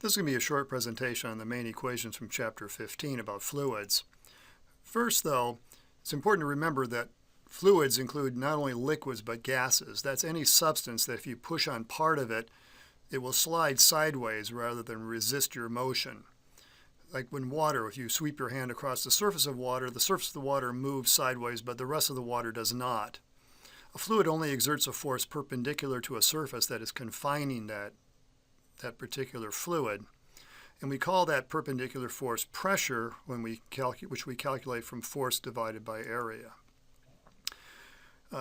This is going to be a short presentation on the main equations from Chapter 15 about fluids. First, though, it's important to remember that fluids include not only liquids but gases. That's any substance that if you push on part of it, it will slide sideways rather than resist your motion. Like when water, if you sweep your hand across the surface of the water moves sideways, but the rest of the water does not. A fluid only exerts a force perpendicular to a surface that is confining that particular fluid. And we call that perpendicular force pressure which we calculate from force divided by area.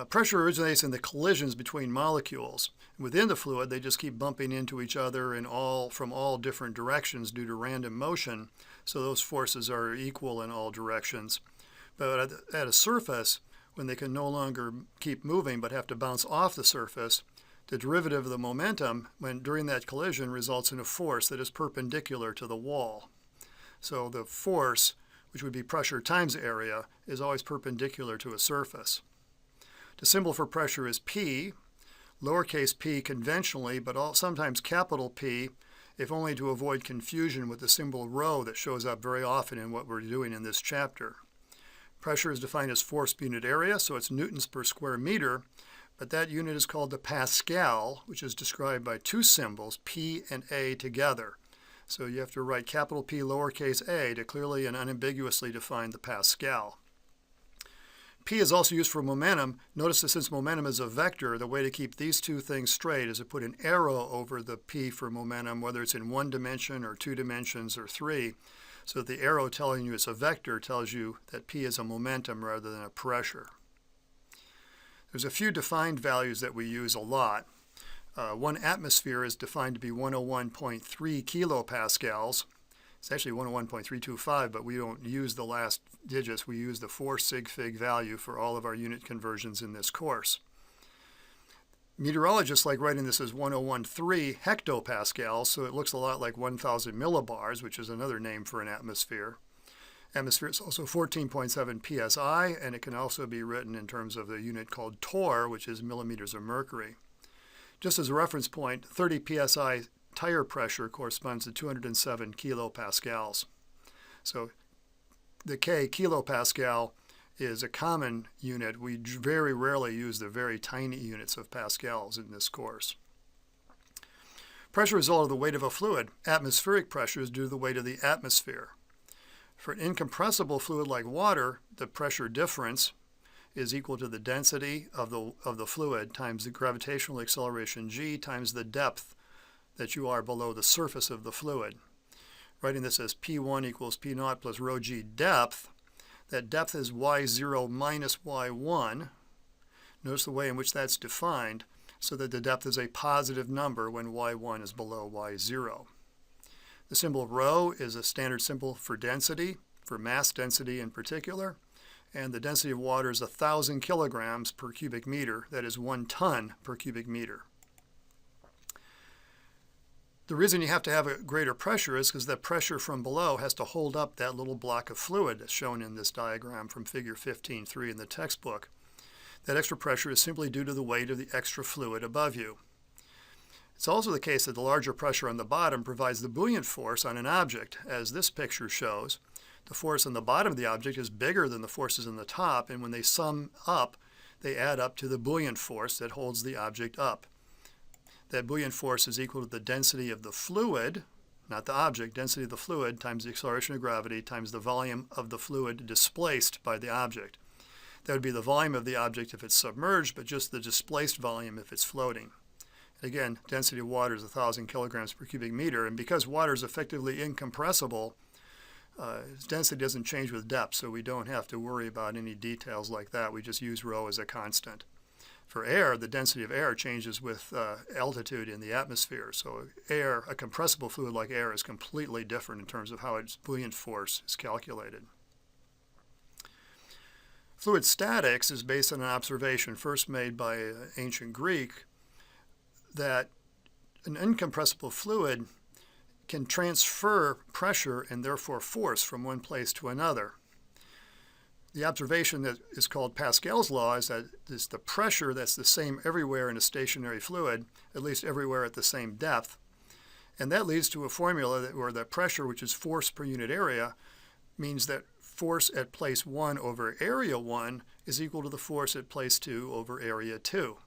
Pressure originates in the collisions between molecules. Within the fluid, they just keep bumping into each other from all different directions due to random motion, so those forces are equal in all directions. But at a surface, when they can no longer keep moving but have to bounce off the surface, the derivative of the momentum during that collision results in a force that is perpendicular to the wall. So the force, which would be pressure times area, is always perpendicular to a surface. The symbol for pressure is P, lowercase p conventionally, but sometimes capital P, if only to avoid confusion with the symbol rho that shows up very often in what we're doing in this chapter. Pressure is defined as force per unit area, so it's newtons per square meter, but that unit is called the Pascal, which is described by two symbols, P and A together. So you have to write capital P lowercase a to clearly and unambiguously define the Pascal. P is also used for momentum. Notice that since momentum is a vector, the way to keep these two things straight is to put an arrow over the P for momentum, whether it's in one dimension or two dimensions or three, so that the arrow telling you it's a vector tells you that P is a momentum rather than a pressure. There's a few defined values that we use a lot. 1 atmosphere is defined to be 101.3 kilopascals. It's actually 101.325, but we don't use the last digits. We use the 4 sig fig value for all of our unit conversions in this course. Meteorologists like writing this as 101.3 hectopascals, so it looks a lot like 1,000 millibars, which is another name for an atmosphere. Atmosphere is also 14.7 psi, and it can also be written in terms of the unit called torr, which is millimeters of mercury. Just as a reference point, 30 psi tire pressure corresponds to 207 kilopascals. So the K, kilopascal, is a common unit. We very rarely use the very tiny units of pascals in this course. Pressure is all of the weight of a fluid. Atmospheric pressure is due to the weight of the atmosphere. For an incompressible fluid like water, the pressure difference is equal to the density of the fluid times the gravitational acceleration g times the depth that you are below the surface of the fluid. Writing this as P1 equals P0 plus rho g depth, that depth is y0 minus y1. Notice the way in which that's defined, so that the depth is a positive number when y1 is below y0. The symbol rho is a standard symbol for density, for mass density in particular, and the density of water is 1,000 kilograms per cubic meter, that is 1 ton per cubic meter. The reason you have to have a greater pressure is because the pressure from below has to hold up that little block of fluid that's shown in this diagram from figure 15.3 in the textbook. That extra pressure is simply due to the weight of the extra fluid above you. It's also the case that the larger pressure on the bottom provides the buoyant force on an object. As this picture shows, the force on the bottom of the object is bigger than the forces on the top, and when they sum up, they add up to the buoyant force that holds the object up. That buoyant force is equal to the density of the fluid, not the object, density of the fluid times the acceleration of gravity times the volume of the fluid displaced by the object. That would be the volume of the object if it's submerged, but just the displaced volume if it's floating. Again, density of water is 1,000 kilograms per cubic meter, and because water is effectively incompressible, its density doesn't change with depth, so we don't have to worry about any details like that. We just use rho as a constant. For air, the density of air changes with altitude in the atmosphere, so air, a compressible fluid like air, is completely different in terms of how its buoyant force is calculated. Fluid statics is based on an observation first made by ancient Greek that an incompressible fluid can transfer pressure and therefore force from one place to another. The observation that is called Pascal's law is that it's the pressure that's the same everywhere in a stationary fluid, at least everywhere at the same depth, And that leads to a formula where the pressure, which is force per unit area, means that force at place 1 over area 1 is equal to the force at place 2 over area 2.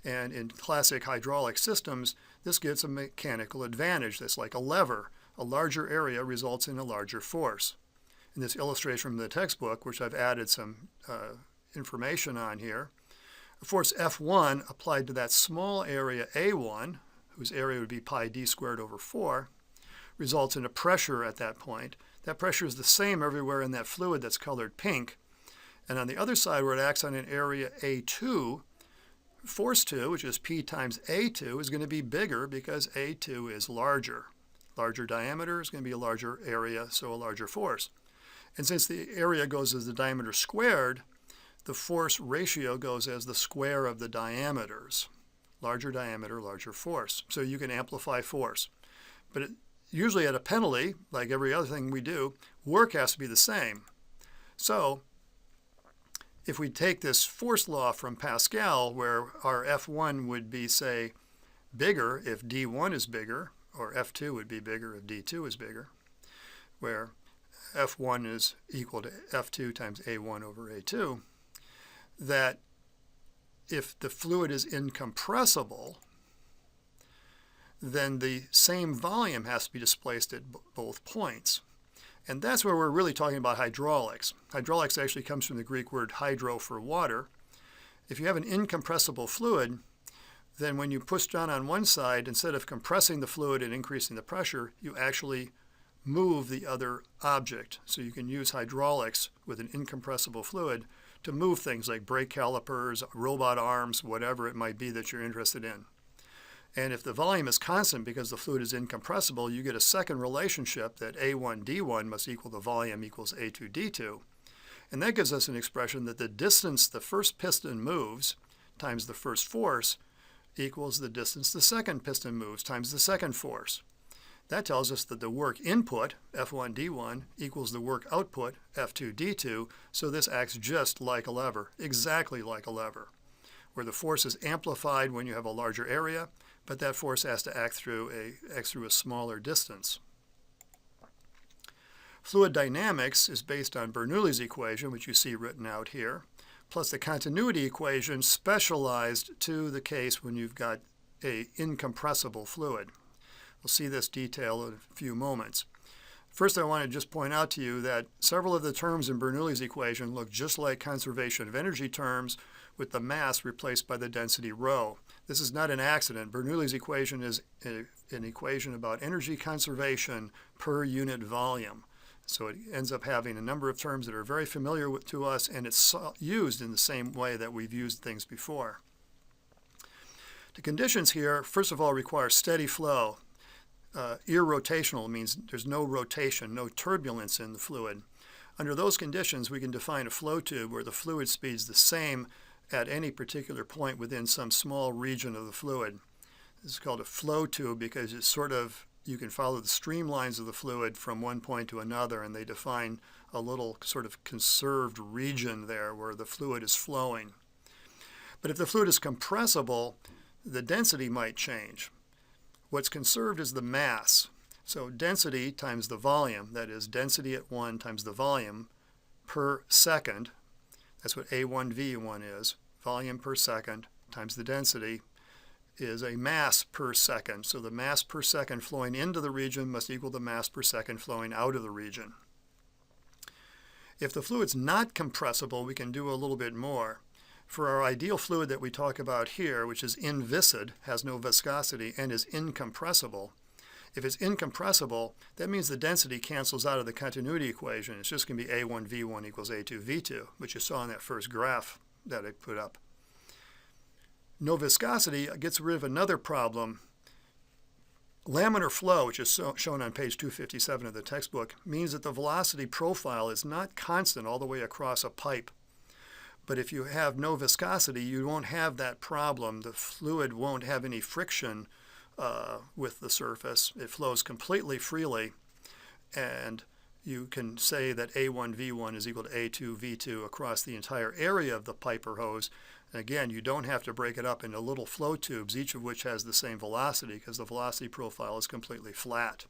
And in classic hydraulic systems, this gives a mechanical advantage. That's like a lever. A larger area results in a larger force. In this illustration from the textbook, which I've added some information on here, force F1 applied to that small area A1, whose area would be pi d squared over 4, results in a pressure at that point. That pressure is the same everywhere in that fluid that's colored pink. And on the other side, where it acts on an area A2, force 2, which is P times A2, is going to be bigger because A2 is larger. Larger diameter is going to be a larger area, so a larger force. And since the area goes as the diameter squared, the force ratio goes as the square of the diameters. Larger diameter, larger force. So you can amplify force. But usually at a penalty, like every other thing we do, work has to be the same. So if we take this force law from Pascal, where our F1 would be, say, bigger if D1 is bigger, or F2 would be bigger if D2 is bigger, where F1 is equal to F2 times A1 over A2, that if the fluid is incompressible, then the same volume has to be displaced at both points. And that's where we're really talking about hydraulics. Hydraulics actually comes from the Greek word hydro for water. If you have an incompressible fluid, then when you push down on one side, instead of compressing the fluid and increasing the pressure, you actually move the other object. So you can use hydraulics with an incompressible fluid to move things like brake calipers, robot arms, whatever it might be that you're interested in. And if the volume is constant because the fluid is incompressible, you get a second relationship that A1D1 must equal the volume equals A2D2. And that gives us an expression that the distance the first piston moves times the first force equals the distance the second piston moves times the second force. That tells us that the work input, F1D1, equals the work output, F2D2, so this acts just like a lever, exactly like a lever, where the force is amplified when you have a larger area, but that force has to act through a smaller distance. Fluid dynamics is based on Bernoulli's equation, which you see written out here, plus the continuity equation specialized to the case when you've got an incompressible fluid. We'll see this detail in a few moments. First, I want to just point out to you that several of the terms in Bernoulli's equation look just like conservation of energy terms, with the mass replaced by the density rho. This is not an accident. Bernoulli's equation is an equation about energy conservation per unit volume. So it ends up having a number of terms that are very familiar to us, and it's used in the same way that we've used things before. The conditions here, first of all, require steady flow. Irrotational means there's no rotation, no turbulence in the fluid. Under those conditions, we can define a flow tube where the fluid speed is the same at any particular point within some small region of the fluid. This is called a flow tube because it's sort of, you can follow the streamlines of the fluid from one point to another, and they define a little sort of conserved region there where the fluid is flowing. But if the fluid is compressible, the density might change. What's conserved is the mass. So density times the volume, that is density at 1 times the volume per second. That's what A1V1 is. Volume per second times the density is a mass per second. So the mass per second flowing into the region must equal the mass per second flowing out of the region. If the fluid's not compressible, we can do a little bit more. For our ideal fluid that we talk about here, which is inviscid, has no viscosity, and is incompressible, if it's incompressible, that means the density cancels out of the continuity equation. It's just going to be A1V1 equals A2V2, which you saw in that first graph that I put up. No viscosity gets rid of another problem. Laminar flow, which is shown on page 257 of the textbook, means that the velocity profile is not constant all the way across a pipe. But if you have no viscosity, you won't have that problem. The fluid won't have any friction with the surface. It flows completely freely, and you can say that A1 V1 is equal to A2 V2 across the entire area of the pipe or hose. And again, you don't have to break it up into little flow tubes, each of which has the same velocity because the velocity profile is completely flat.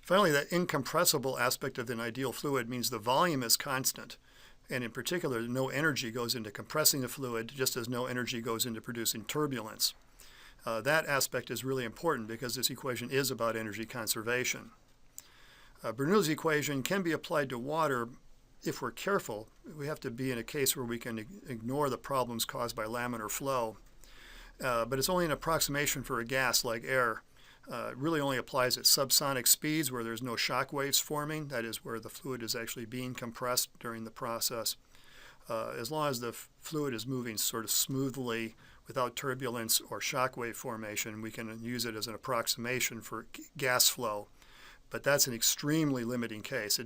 Finally, that incompressible aspect of an ideal fluid means the volume is constant. And in particular, no energy goes into compressing the fluid, just as no energy goes into producing turbulence. That aspect is really important because this equation is about energy conservation. Bernoulli's equation can be applied to water if we're careful. We have to be in a case where we can ignore the problems caused by laminar flow. But it's only an approximation for a gas like air. It really only applies at subsonic speeds where there's no shock waves forming, that is where the fluid is actually being compressed during the process. As long as the fluid is moving sort of smoothly without turbulence or shock wave formation, we can use it as an approximation for gas flow. But that's an extremely limiting case. That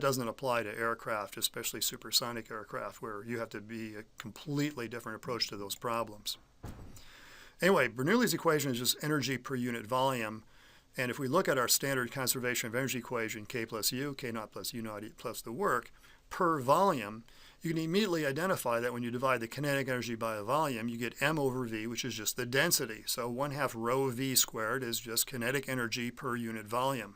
doesn't apply to aircraft, especially supersonic aircraft, where you have to be a completely different approach to those problems. Anyway, Bernoulli's equation is just energy per unit volume. And if we look at our standard conservation of energy equation, K plus U, K naught plus U naught plus the work, per volume, you can immediately identify that when you divide the kinetic energy by a volume, you get m over v, which is just the density. So 1/2 rho v squared is just kinetic energy per unit volume.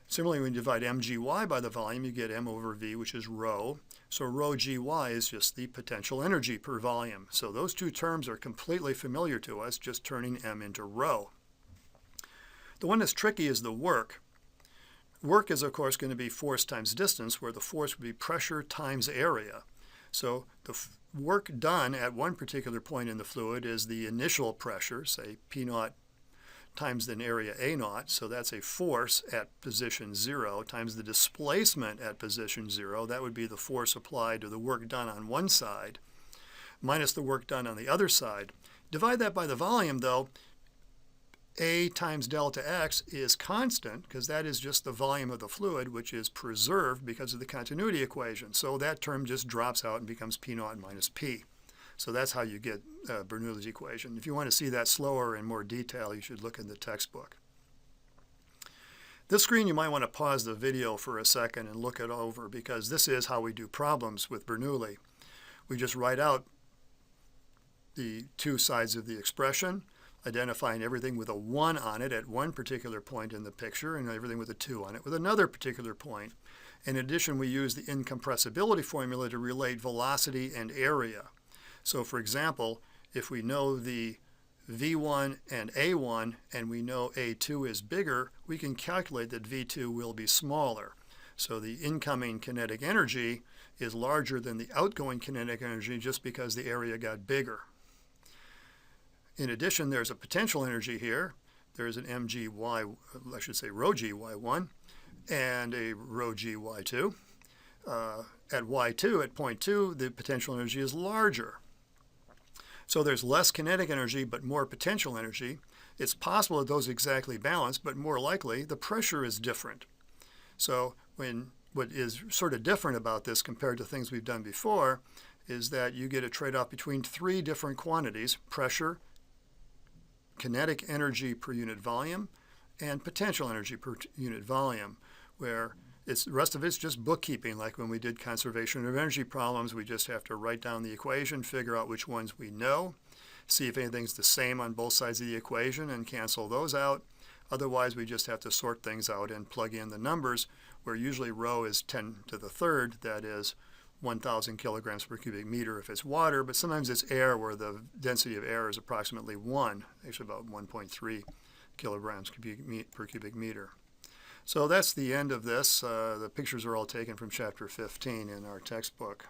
Similarly, when you divide mgy by the volume, you get m over v, which is rho. So rho gy is just the potential energy per volume. So those two terms are completely familiar to us, just turning m into rho. The one that's tricky is the work. Work is, of course, going to be force times distance, where the force would be pressure times area. So the work done at one particular point in the fluid is the initial pressure, say P naught times the area A naught, so that's a force at position 0, times the displacement at position 0, that would be the force applied to the work done on one side, minus the work done on the other side. Divide that by the volume, though, A times delta x is constant, because that is just the volume of the fluid, which is preserved because of the continuity equation. So that term just drops out and becomes P naught minus P. So that's how you get Bernoulli's equation. If you want to see that slower in more detail, you should look in the textbook. This screen, you might want to pause the video for a second and look it over, because this is how we do problems with Bernoulli. We just write out the two sides of the expression, identifying everything with a 1 on it at one particular point in the picture and everything with a 2 on it with another particular point. In addition, we use the incompressibility formula to relate velocity and area. So for example, if we know the V1 and A1 and we know A2 is bigger, we can calculate that V2 will be smaller. So the incoming kinetic energy is larger than the outgoing kinetic energy just because the area got bigger. In addition, there's a potential energy here. There's an mgy, I should say rho gy1, and a rho gy2. At y2, at point 2, the potential energy is larger. So there's less kinetic energy but more potential energy. It's possible that those exactly balance, but more likely the pressure is different. So what is sort of different about this compared to things we've done before is that you get a trade-off between 3 different quantities: pressure, kinetic energy per unit volume, and potential energy per unit volume, where the rest of it's just bookkeeping. Like when we did conservation of energy problems, we just have to write down the equation, figure out which ones we know, see if anything's the same on both sides of the equation, and cancel those out. Otherwise, we just have to sort things out and plug in the numbers, where usually rho is 10 to the 3rd, that is 1,000 kilograms per cubic meter if it's water, but sometimes it's air, where the density of air is approximately 1, actually about 1.3 kilograms per cubic meter. So that's the end of this. The pictures are all taken from chapter 15 in our textbook.